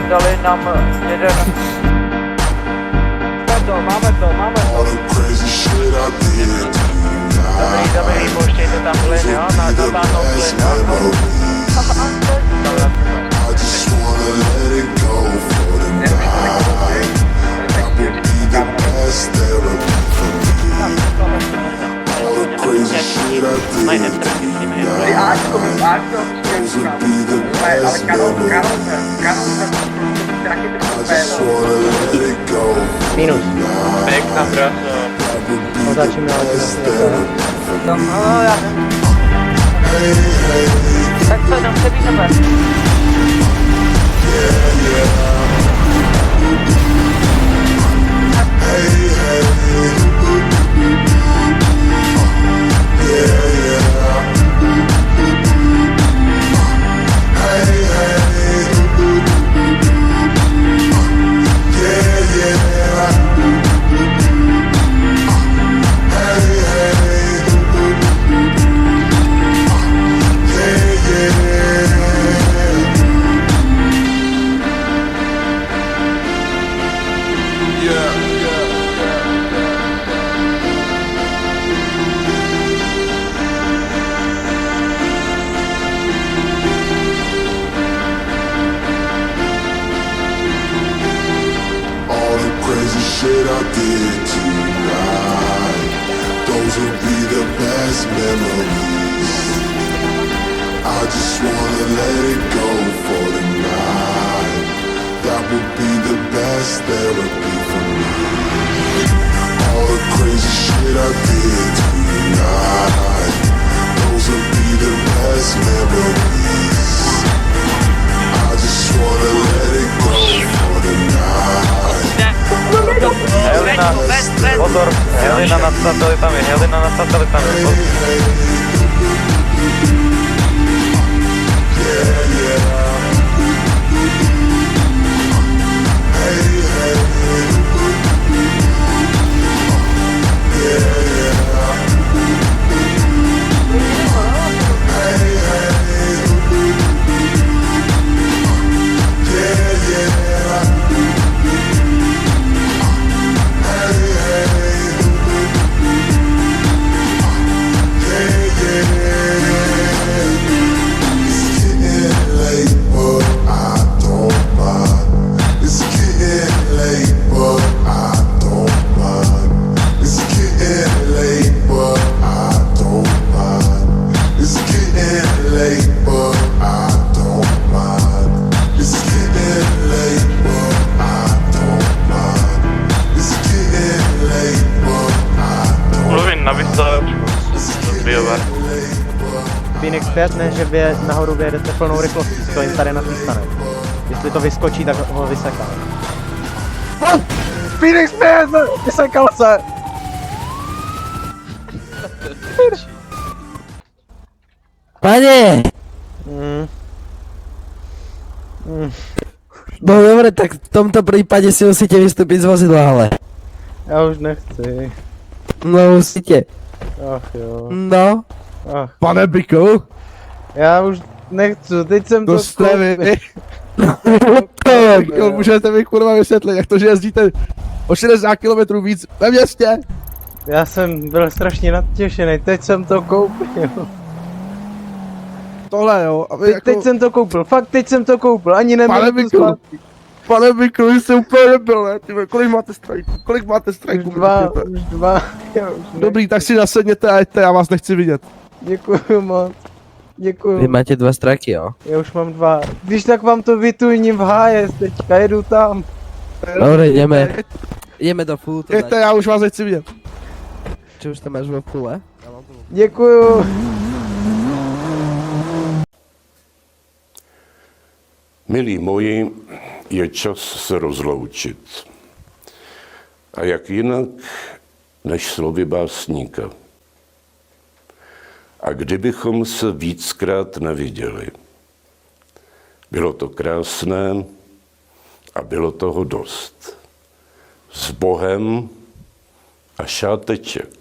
Dali nám jeden... Máme to. Dobrý, pouštějte tam plyn, jo, natáhnout plyn, jo. Minus. Pěkná trasa. Otáčíme ale no, já nevím. Tak to jenom se víte. Shit I did tonight, those will be the best memories. I just wanna let it go for the night. That would be the best therapy for me. All the crazy shit I did tonight, those will be the best memories. I just wanna let it go for the night. Helena, pozor, Helena nad satelitami, Phoenix 5, ne, že vy nahoru vyjedete plnou rychlostí, stojím tady na té stane. Jestli to vyskočí, tak ho vysekám. Phoenix 5, vysekal se! Pane! No dobre, tak v tomto prípade si musíte vystúpiť z vozidla, ale. Já už nechci. No musíte. Ach jo. No. Ach. Pane Biku, Já už nechci, teď jsem to jste vy. To, Biku, můžete mi kurva vysvětlit, jak to, že jezdíte o 60 km víc ve městě? Já jsem byl strašně natěšený, teď jsem to koupil. Tohle jo, a vy Teď jsem to koupil, fakt teď jsem to koupil, ani neměl to zpátky. Pane Biku, vy jste úplně nebyl, ne? Tyhle, kolik máte strajků? Už dva. Dobrý, tak si nasedněte a jeďte, já vás nechci vidět. Děkuju moc. Děkuju. vy máte 2 strajky, jo? Já už mám 2. Když tak vám to vytujním v HS teďka, jedu tam. Dobre, ideme do fulu. Jeďte, já už vás nechci vidět. Či už tam máš vo fule? Děkuju. Milí moji, je čas se rozloučit. A jak jinak, než slovy básníka. A kdybychom se víckrát neviděli. Bylo to krásné a bylo toho dost. S Bohem a šáteček.